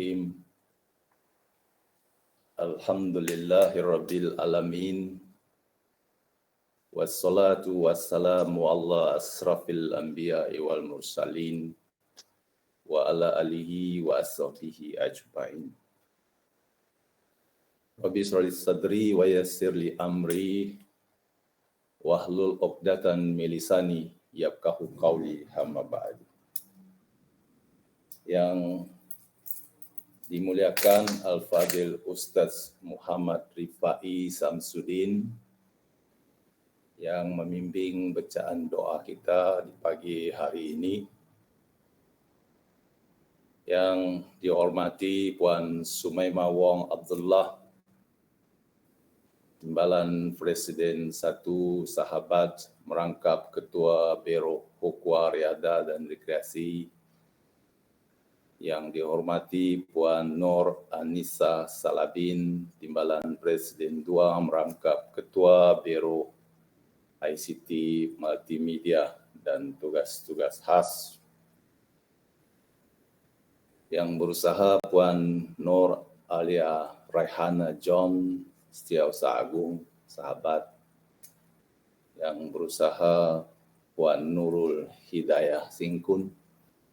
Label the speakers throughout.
Speaker 1: Bismillahirrahmanirrahim. Alhamdulillahirabbil alamin. Wassalatu wassalamu ala asrafil anbiya'i wal mursalin wa ala alihi wa ashabihi ajma'in. Rabbi shrah li sadri wa yassir li amri wahlul 'uqdatam min lisani yafqahu qawli, amma ba'du. Yang dimuliakan Al-Fadil Ustaz Muhammad Rifai Samsudin yang membimbing bacaan doa kita di pagi hari ini, yang dihormati Puan Sumaimah Wong Abdullah, Timbalan Presiden 1 Sahabat merangkap Ketua Biro Hukwa Riadah dan Rekreasi, yang dihormati Puan Nur Anissa Salabin, Timbalan Presiden 2 merangkap Ketua Biro ICT Multimedia dan tugas-tugas khas, yang berusaha Puan Nur Alia Raihana John, Setiausaha Agung Sahabat, yang berusaha Puan Nurul Hidayah Singkun,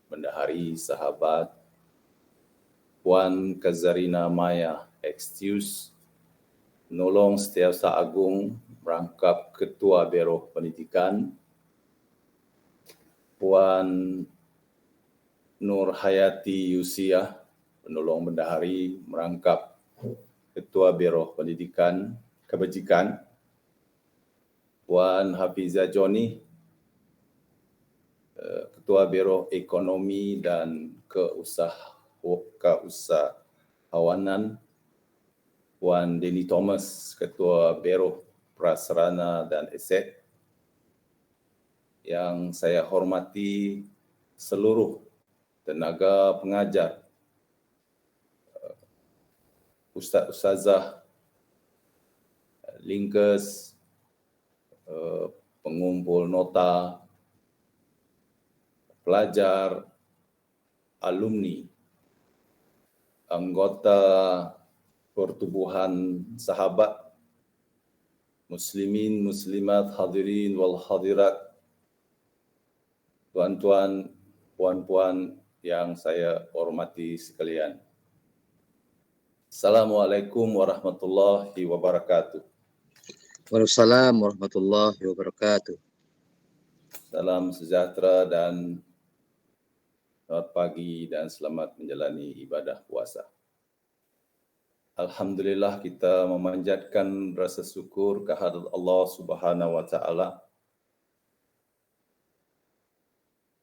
Speaker 1: Bendahari Sahabat, Puan Kazarina Maya Excuse, Penolong Setiausaha Agung merangkap Ketua Biro Pendidikan, Puan Nur Hayati Yusiah, Penolong Bendahari merangkap Ketua Biro Pendidikan Kebajikan, Puan Hafizah Joni, Ketua Biro Ekonomi dan Keusahawanan, Puan Denny Thomas, Ketua Biro Prasarana dan Aset, yang saya hormati seluruh tenaga pengajar, ustaz-ustazah, linkers, pengumpul nota, pelajar, alumni, anggota pertubuhan sahabat, muslimin, muslimat, hadirin wal hadirat, tuan-tuan, puan-puan yang saya hormati sekalian. Assalamualaikum warahmatullahi wabarakatuh.
Speaker 2: Waalaikumsalam warahmatullahi wabarakatuh.
Speaker 1: Salam sejahtera dan selamat pagi dan selamat menjalani ibadah puasa. Alhamdulillah, kita memanjatkan rasa syukur kehadrat Allah Subhanahu wa taala.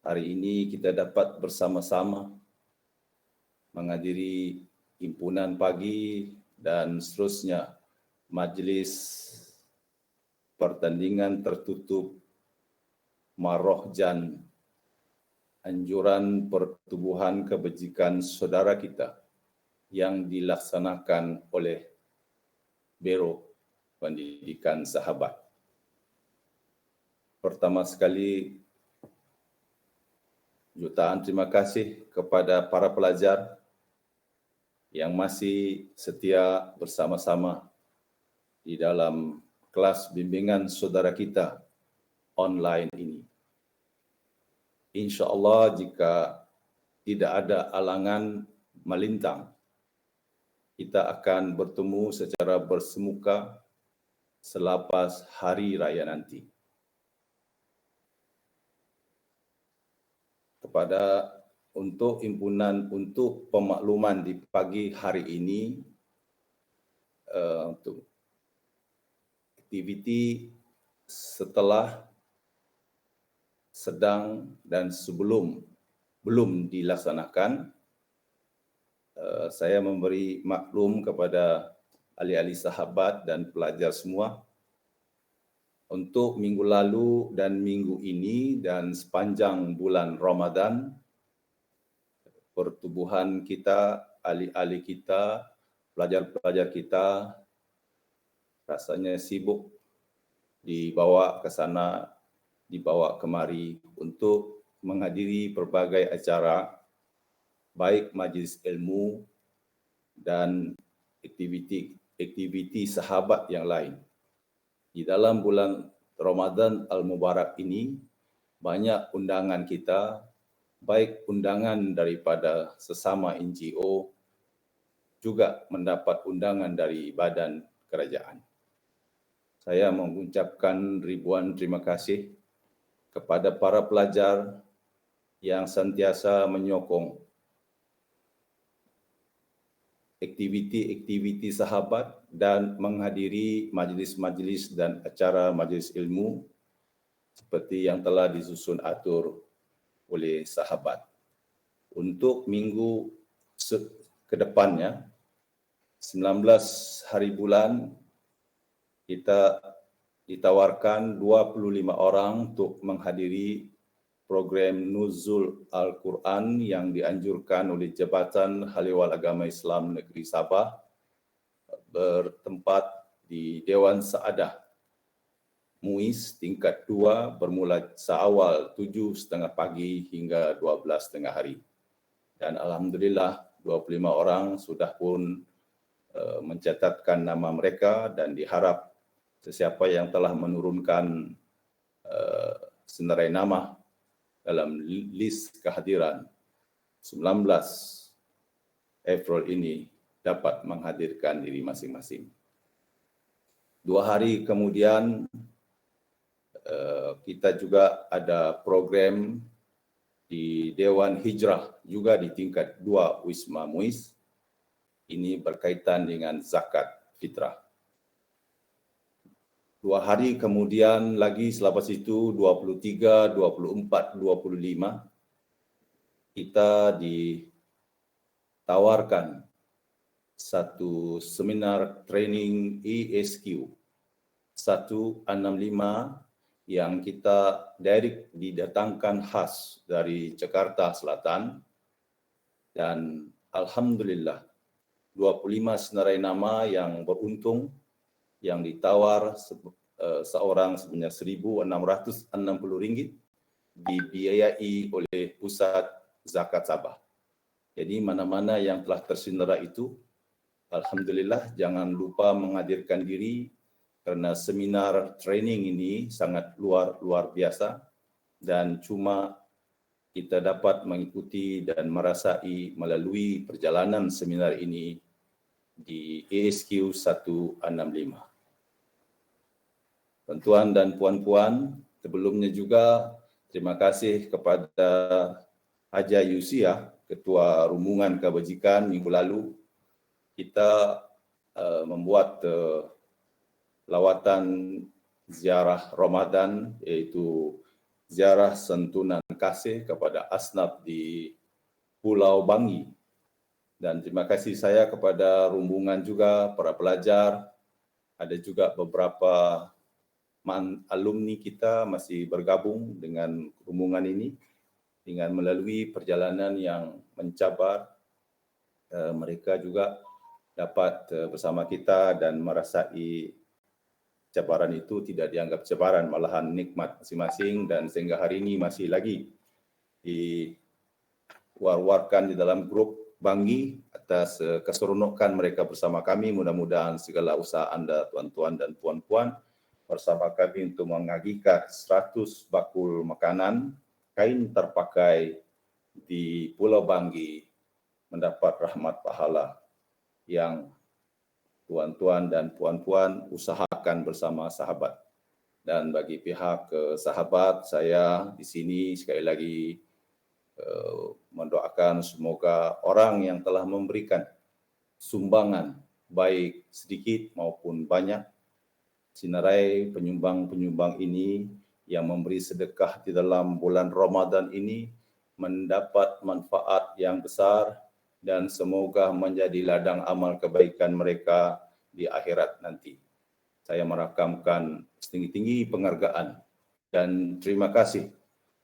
Speaker 1: Hari ini kita dapat bersama-sama menghadiri himpunan pagi dan seterusnya majlis pertandingan tertutup Marohjan, anjuran pertubuhan kebajikan saudara kita yang dilaksanakan oleh Biro Pendidikan Sahabat. Pertama sekali, jutaan terima kasih kepada para pelajar yang masih setia bersama-sama di dalam kelas bimbingan saudara kita online ini. InsyaAllah, jika tidak ada alangan melintang, kita akan bertemu secara bersemuka selepas hari raya nanti. Untuk himpunan, untuk pemakluman di pagi hari ini, untuk aktiviti setelah, sedang dan belum dilaksanakan, saya memberi maklum kepada ahli-ahli sahabat dan pelajar semua untuk minggu lalu dan minggu ini dan sepanjang bulan Ramadan, pertubuhan kita, ahli-ahli kita, pelajar-pelajar kita rasanya sibuk dibawa ke sana, dibawa kemari untuk menghadiri berbagai acara, baik majlis ilmu dan aktiviti sahabat yang lain. Di dalam bulan Ramadan Al-Mubarak ini, banyak undangan kita, baik undangan daripada sesama NGO, juga mendapat undangan dari badan kerajaan. Saya mengucapkan ribuan terima kasih kepada para pelajar yang sentiasa menyokong aktiviti-aktiviti sahabat dan menghadiri majlis-majlis dan acara majlis ilmu seperti yang telah disusun atur oleh sahabat. Untuk minggu ke depannya, 19 hari bulan, kita ditawarkan 25 orang untuk menghadiri program Nuzul Al-Quran yang dianjurkan oleh Jabatan Haliwal Agama Islam Negeri Sabah bertempat di Dewan Saadah MUIS tingkat 2 bermula seawal 7.30 pagi hingga 12.30 hari. Dan Alhamdulillah 25 orang sudah pun mencatatkan nama mereka dan diharap sesiapa yang telah menurunkan senarai nama dalam list kehadiran 19 April ini dapat menghadirkan diri masing-masing. 2 hari kemudian kita juga ada program di Dewan Hijrah juga di tingkat 2 Wisma MUIS. Ini berkaitan dengan zakat fitrah. 2 hari kemudian lagi selepas itu 23, 24, 25 kita ditawarkan satu seminar training ESQ 165 yang kita direct didatangkan khas dari Jakarta Selatan, dan Alhamdulillah 25 senarai nama yang beruntung yang ditawar seorang sebanyak Rp1.660 dibiayai oleh Pusat Zakat Sabah. Jadi mana-mana yang telah tersendara itu, Alhamdulillah jangan lupa menghadirkan diri karena seminar training ini sangat luar biasa dan cuma kita dapat mengikuti dan merasai melalui perjalanan seminar ini di ESQ 165. Tuan dan puan-puan, sebelumnya juga terima kasih kepada Haja Yusia, Ketua Rumbungan Kebajikan minggu lalu. Kita membuat lawatan ziarah Ramadan, iaitu ziarah santunan kasih kepada asnaf di Pulau Bangi. Dan terima kasih saya kepada Rumbungan juga, para pelajar, ada juga beberapa alumni kita masih bergabung dengan Rumbungan ini dengan melalui perjalanan yang mencabar. Mereka juga dapat bersama kita dan merasai cabaran itu tidak dianggap cabaran, malahan nikmat masing-masing, dan sehingga hari ini masih lagi diwar-warkan di dalam grup Bangi atas keseronokan mereka bersama kami. Mudah-mudahan segala usaha anda, tuan-tuan dan puan-puan, bersama kami untuk mengagihkan 100 bakul makanan, kain terpakai di Pulau Bangi mendapat rahmat pahala yang tuan-tuan dan puan-puan usahakan bersama sahabat. Dan bagi pihak sahabat, saya di sini sekali lagi mendoakan semoga orang yang telah memberikan sumbangan baik sedikit maupun banyak, sinarai penyumbang-penyumbang ini yang memberi sedekah di dalam bulan Ramadan ini mendapat manfaat yang besar dan semoga menjadi ladang amal kebaikan mereka di akhirat nanti. Saya merakamkan setinggi-tinggi penghargaan dan terima kasih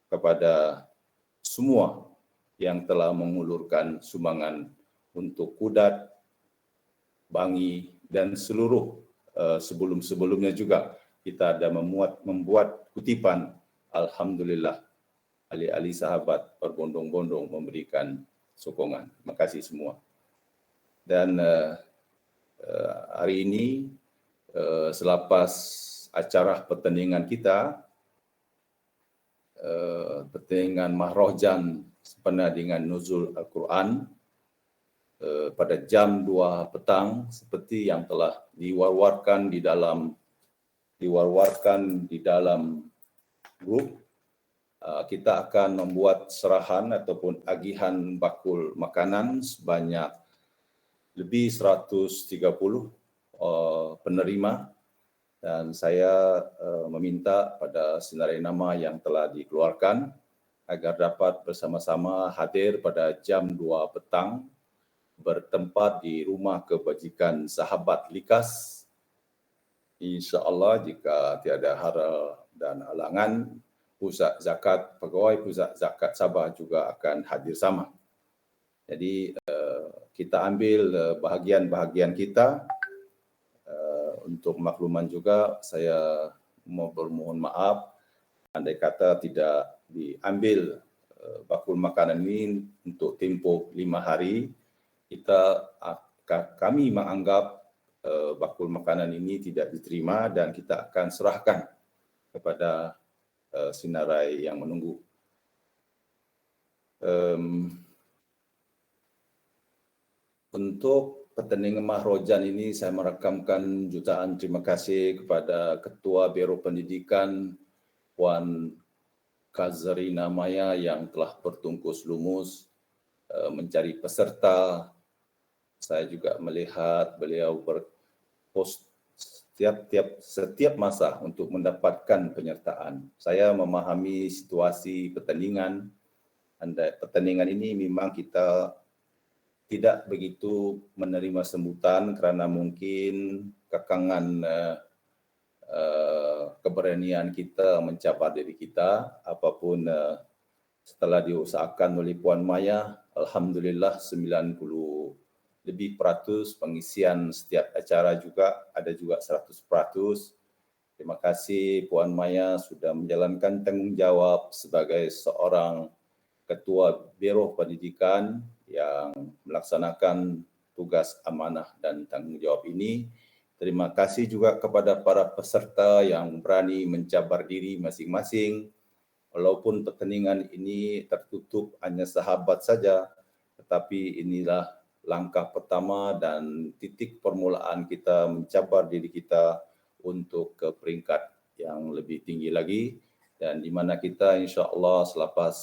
Speaker 1: kepada semua yang telah mengulurkan sumbangan untuk Kudat, Bangi, dan seluruh sebelum-sebelumnya juga. Kita ada membuat kutipan, Alhamdulillah, ahli-ahli sahabat berbondong-bondong memberikan sokongan. Terima kasih semua. Dan hari ini selepas acara pertandingan kita, pertandingan Mahrojan sempena dengan nuzul Al-Quran pada jam 2 petang seperti yang telah diwar-warkan di dalam grup, kita akan membuat serahan ataupun agihan bakul makanan sebanyak lebih 130 penerima, dan saya meminta pada senarai nama yang telah dikeluarkan agar dapat bersama-sama hadir pada jam 2 petang bertempat di Rumah Kebajikan Sahabat Likas. InsyaAllah jika tiada hara dan halangan, Pusat Zakat, Pegawai Pusat Zakat Sabah juga akan hadir sama. Jadi kita ambil bahagian-bahagian kita. Untuk makluman juga, saya bermohon maaf andai kata tidak diambil bakul makanan ini untuk tempoh 5 hari. Kami menganggap bakul makanan ini tidak diterima dan kita akan serahkan kepada senarai yang menunggu. Untuk pertandingan Mahrojan ini, saya merakamkan jutaan terima kasih kepada Ketua Biro Pendidikan Puan Kazarina Maya yang telah bertungkus lumus mencari peserta. Saya juga melihat beliau berpost setiap masa untuk mendapatkan penyertaan. Saya memahami situasi pertandingan. Pertandingan ini memang kita tidak begitu menerima sambutan kerana mungkin kekangan keberanian kita mencabar diri kita. Apapun setelah diusahakan oleh Puan Maya, alhamdulillah 90% pengisian setiap acara juga, ada juga 100%. Terima kasih Puan Maya sudah menjalankan tanggungjawab sebagai seorang Ketua Biro Pendidikan yang melaksanakan tugas amanah dan tanggungjawab ini. Terima kasih juga kepada para peserta yang berani mencabar diri masing-masing. Walaupun pertandingan ini tertutup hanya sahabat saja, tetapi inilah langkah pertama dan titik permulaan kita mencabar diri kita untuk ke peringkat yang lebih tinggi lagi, dan di mana kita insya-Allah selepas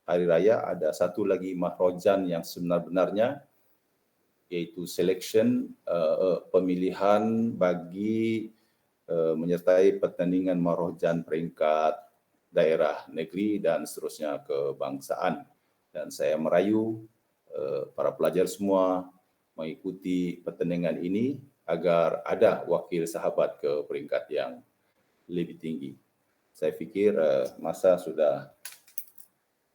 Speaker 1: Hari Raya ada satu lagi Mahrojan yang sebenar-benarnya, iaitu selection, pemilihan bagi menyertai pertandingan Mahrojan peringkat daerah, negeri dan seterusnya kebangsaan. Dan saya merayu para pelajar semua mengikuti pertandingan ini agar ada wakil sahabat ke peringkat yang lebih tinggi. Saya fikir masa sudah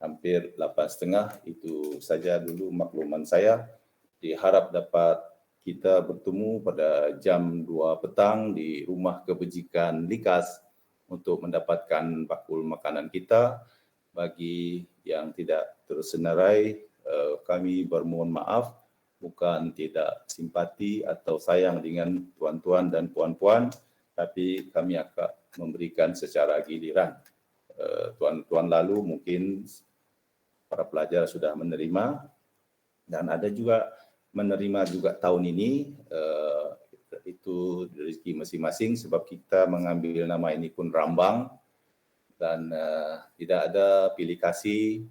Speaker 1: hampir 8.30, itu saja dulu makluman saya. Diharap dapat kita bertemu pada jam 2 petang di Rumah Kebajikan Likas untuk mendapatkan bakul makanan kita. Bagi yang tidak tersenarai, kami bermohon maaf, bukan tidak simpati atau sayang dengan tuan-tuan dan puan-puan, tapi kami akan memberikan secara giliran. Tuan-tuan lalu mungkin para pelajar sudah menerima, dan ada juga menerima juga tahun ini. Itu rezeki masing-masing, sebab kita mengambil nama ini pun rambang dan tidak ada pilih kasih,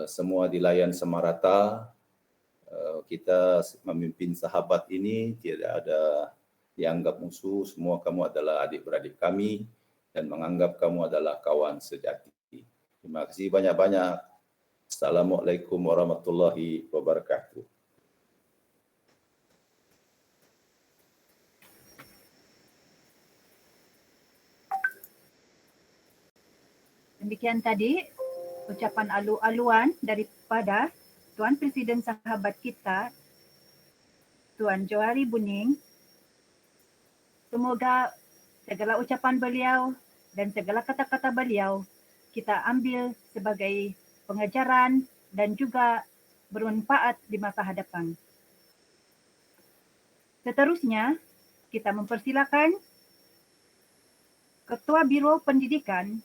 Speaker 1: semua dilayan sama rata. Kita memimpin sahabat ini tidak ada dianggap musuh, semua kamu adalah adik-beradik kami dan menganggap kamu adalah kawan sejati. Terima kasih banyak-banyak. Assalamualaikum warahmatullahi wabarakatuh.
Speaker 3: Demikian tadi ucapan alu-aluan daripada Tuan Presiden sahabat kita, Tuan Johari Buning. Semoga segala ucapan beliau dan segala kata-kata beliau kita ambil sebagai pengajaran dan juga bermanfaat di masa hadapan. Seterusnya, kita mempersilakan Ketua Biro Pendidikan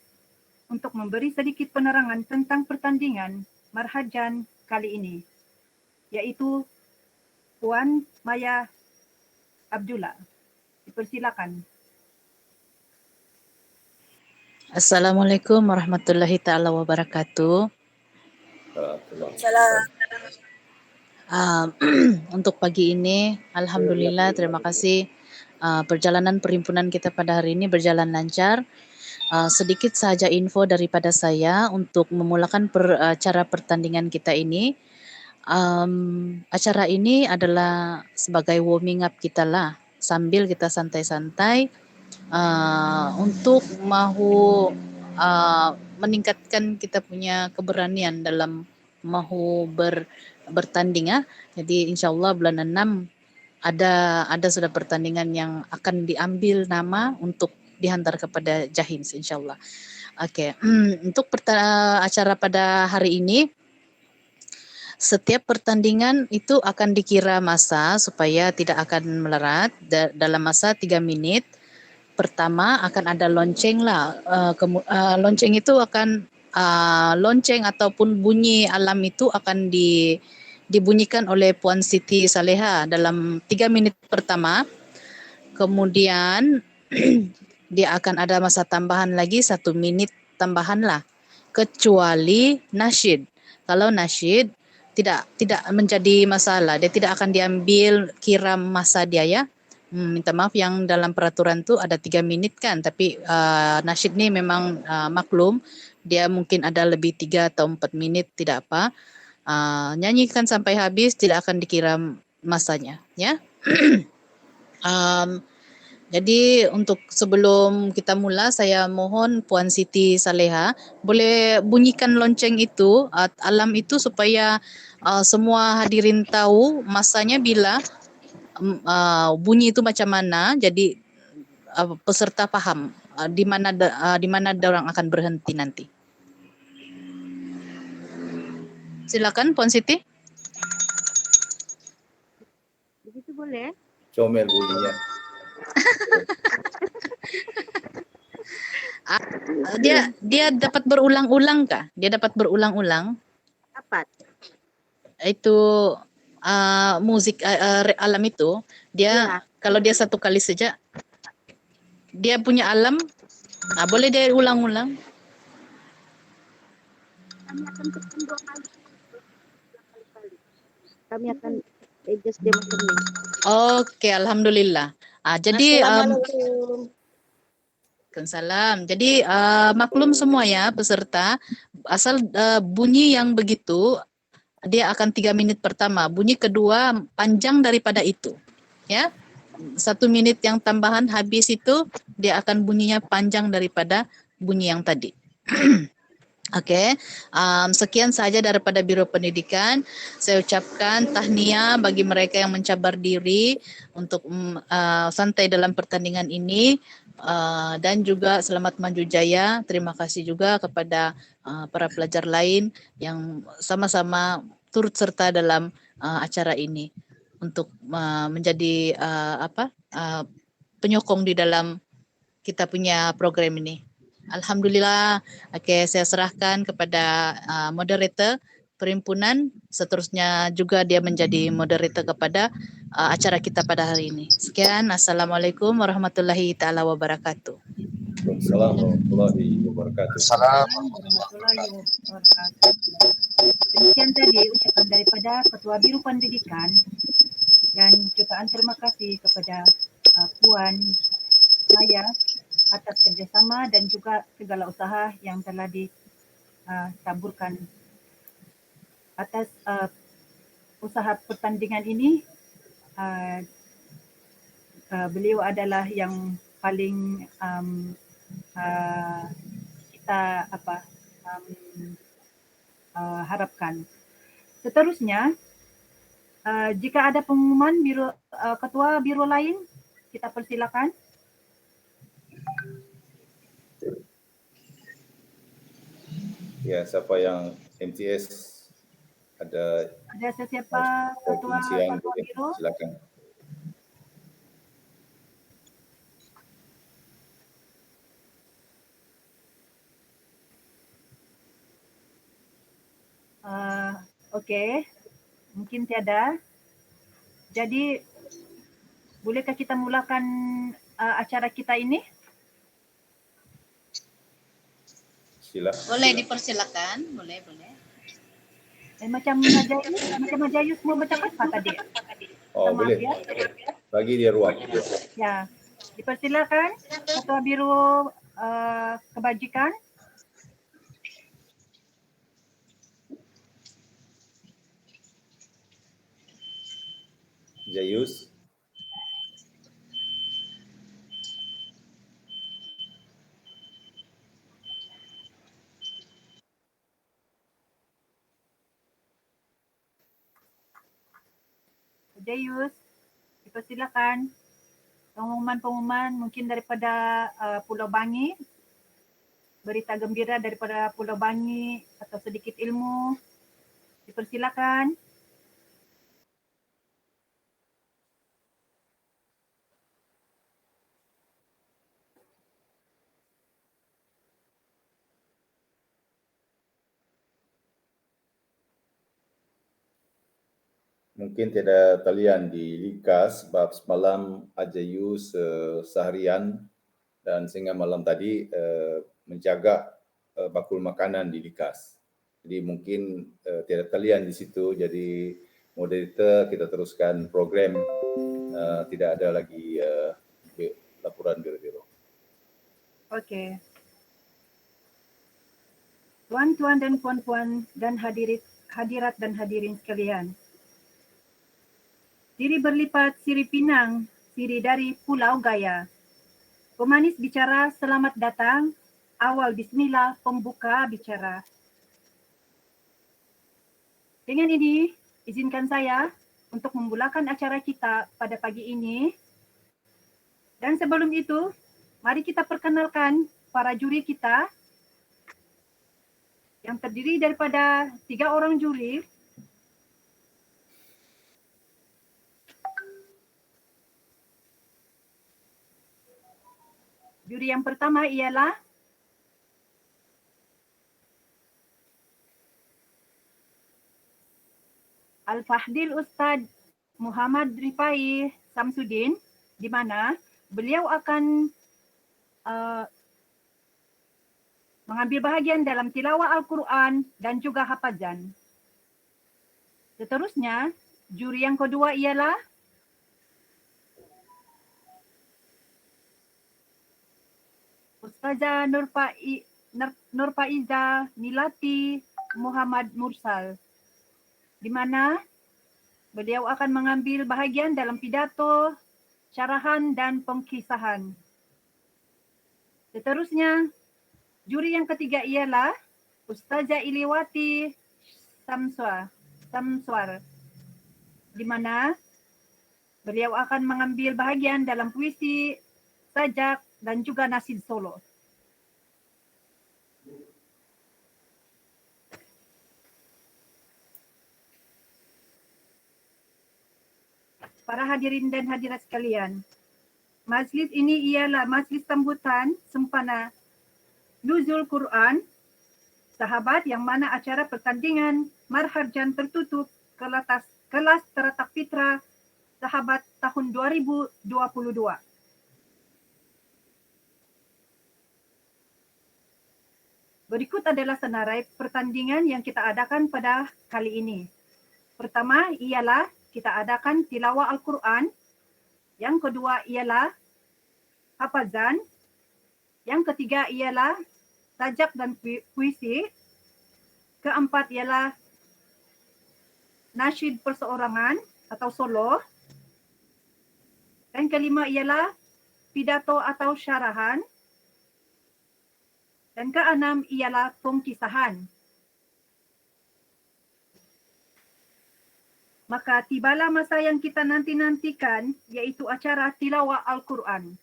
Speaker 3: untuk memberi sedikit penerangan tentang pertandingan Marhajan kali ini, yaitu Puan Maya Abdullah. Dipersilakan.
Speaker 4: Assalamualaikum warahmatullahi taala wabarakatuh.
Speaker 1: Salam.
Speaker 4: Untuk pagi ini, alhamdulillah, terima kasih. Perjalanan perhimpunan kita pada hari ini berjalan lancar. Sedikit saja info daripada saya untuk memulakan acara pertandingan kita ini. Acara ini adalah sebagai warming up kita lah, sambil kita santai-santai untuk mahu meningkatkan kita punya keberanian dalam mahu bertanding. Jadi insyaallah bulan 6 ada sudah pertandingan yang akan diambil nama untuk dihantar kepada Jahins insyaallah. Okey. Untuk acara pada hari ini, setiap pertandingan itu akan dikira masa supaya tidak akan melerat dalam masa 3 minit. Pertama akan ada lonceng lah. Lonceng itu akan lonceng ataupun bunyi alam itu akan dibunyikan oleh Puan Siti Saleha dalam 3 minit pertama. Kemudian dia akan ada masa tambahan lagi 1 minit tambahan lah. Kecuali nasyid. Kalau nasyid tidak menjadi masalah. Dia tidak akan diambil kira masa dia ya. Minta maaf yang dalam peraturan tu ada 3 minit kan, tapi nasyid ni memang maklum dia mungkin ada lebih 3 atau 4 minit tidak apa. Nyanyikan sampai habis tidak akan dikira masanya ya. Jadi untuk sebelum kita mula, saya mohon Puan Siti Saleha boleh bunyikan lonceng itu, alam itu supaya semua hadirin tahu masanya bila bunyi itu macam mana, jadi peserta faham di mana orang akan berhenti nanti. Silakan Puan Siti.
Speaker 3: Begitu boleh?
Speaker 1: Comel bunyinya.
Speaker 4: Dia dapat berulang-ulang kah? Dia dapat berulang-ulang?
Speaker 3: Dapat.
Speaker 4: Itu musik alam itu dia kalau dia 1 kali saja dia punya alam boleh dia ulang-ulang.
Speaker 3: Kami akan tekan 2 kali. Kami akan adjust dia macam ni.
Speaker 4: Okey, alhamdulillah. Jadi
Speaker 3: Assalamualaikum.
Speaker 4: Waalaikumsalam. Jadi maklum semua ya peserta, asal bunyi yang begitu dia akan 3 minit pertama, bunyi kedua panjang daripada itu. Ya. 1 minit yang tambahan habis itu dia akan bunyinya panjang daripada bunyi yang tadi. Okey. Sekian saja daripada Biro Pendidikan. Saya ucapkan tahniah bagi mereka yang mencabar diri untuk santai dalam pertandingan ini. Dan juga selamat maju jaya. Terima kasih juga kepada para pelajar lain yang sama-sama turut serta dalam acara ini untuk menjadi penyokong di dalam kita punya program ini. Alhamdulillah. Okey, saya serahkan kepada moderator perhimpunan, seterusnya juga dia menjadi moderator kepada acara kita pada hari ini. Sekian, Assalamualaikum warahmatullahi taala wabarakatuh.
Speaker 1: Assalamualaikum warahmatullahi wabarakatuh.
Speaker 2: Assalamualaikum
Speaker 3: Warahmatullahi wabarakatuh. Demikian tadi ucapan daripada Ketua Biro Pendidikan dan jutaan terima kasih kepada Puan Maya atas kerjasama dan juga segala usaha yang telah ditaburkan atas usaha pertandingan ini. Beliau adalah yang paling kita harapkan. Seterusnya, jika ada pengumuman ketua biro lain, kita persilakan.
Speaker 1: Ya, siapa yang MTS ada
Speaker 3: sesiapa ketua
Speaker 1: siang,
Speaker 3: biro?
Speaker 1: silakan.
Speaker 3: Okey, mungkin tiada. Jadi, bolehkah kita mulakan acara kita ini?
Speaker 1: Silakan.
Speaker 4: Boleh dipersilakan, boleh.
Speaker 3: Macam Haja Yus mau bercakap tadi?
Speaker 1: Oh,
Speaker 3: Sama
Speaker 1: boleh.
Speaker 3: dia.
Speaker 1: Bagi dia ruang.
Speaker 3: Ya, dipersilakan Ketua Biro Kebajikan.
Speaker 1: Jayus.
Speaker 3: Jayus, dipersilakan. Pengumuman mungkin daripada Pulau Bangi, berita gembira daripada Pulau Bangi atau sedikit ilmu, dipersilakan.
Speaker 1: Mungkin tiada talian di Likas sebab semalam Ajayus seharian dan sehingga malam tadi menjaga bakul makanan di Likas. Jadi mungkin tiada talian di situ, jadi moderator kita teruskan program, tidak ada lagi laporan biro-biro.
Speaker 3: Okey. Tuan-tuan dan puan-puan dan hadirat dan hadirin sekalian. Siri berlipat, siri pinang, siri dari Pulau Gaya. Pemanis bicara selamat datang, awal bismillah pembuka bicara. Dengan ini, izinkan saya untuk memulakan acara kita pada pagi ini. Dan sebelum itu, mari kita perkenalkan para juri kita yang terdiri daripada 3 orang juri. Juri yang pertama ialah Al-Fahdil Ustaz Muhammad Rifai Samsudin, di mana beliau akan mengambil bahagian dalam tilawah Al-Quran dan juga hafazan. Seterusnya, juri yang kedua ialah Ustazah Nurfaiza Milati Muhammad Mursal, di mana beliau akan mengambil bahagian dalam pidato, syarahan dan pengkisahan. Seterusnya, juri yang ketiga ialah Ustazah Iliwati Samswar, di mana beliau akan mengambil bahagian dalam puisi, sajak dan juga nasid solo. Para hadirin dan hadirat sekalian, majlis ini ialah majlis sambutan sempena Nuzul Quran, sahabat yang mana acara pertandingan marharjan tertutup kelas teratak fitra sahabat tahun 2022. Berikut adalah senarai pertandingan yang kita adakan pada kali ini. Pertama ialah kita adakan tilawah Al-Quran. Yang kedua ialah hafazan. Yang ketiga ialah sajak dan puisi. Keempat ialah nasyid perseorangan atau solo. Dan kelima ialah pidato atau syarahan. Dan keenam ialah pengkisahan. Maka tibalah masa yang kita nanti-nantikan, iaitu acara tilawah Al-Quran.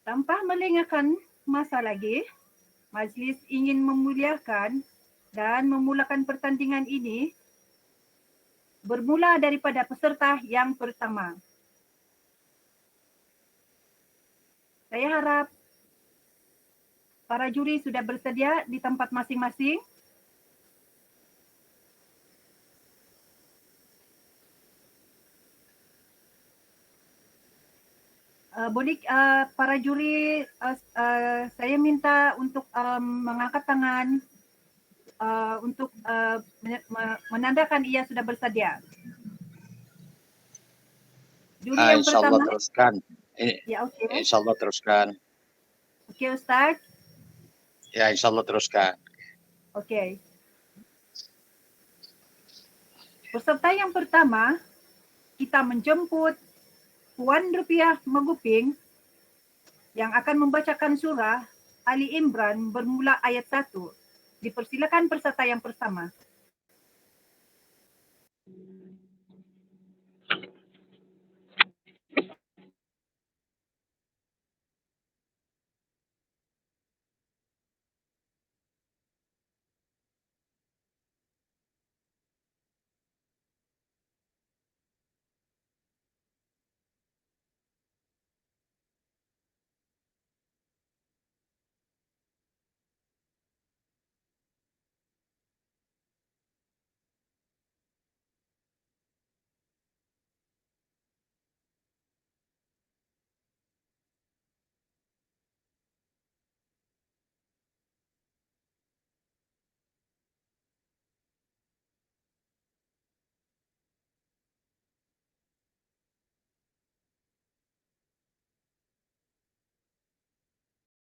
Speaker 3: Tanpa melengahkan masa lagi, majlis ingin memuliakan dan memulakan pertandingan ini bermula daripada peserta yang pertama. Saya harap para juri sudah bersedia di tempat masing-masing? Boleh para juri, saya minta untuk mengangkat tangan untuk menandakan ia sudah bersedia. Juri yang
Speaker 2: Insyaallah
Speaker 3: pertama.
Speaker 2: teruskan.
Speaker 3: Ya, oke.
Speaker 2: Insyaallah teruskan.
Speaker 3: Oke, Ustaz.
Speaker 2: Ya, insyaallah teruskan.
Speaker 3: Oke. Peserta yang pertama, kita menjemput Puan Rupiah Maguping yang akan membacakan surah Ali Imran bermula ayat 1. Dipersilakan peserta yang pertama.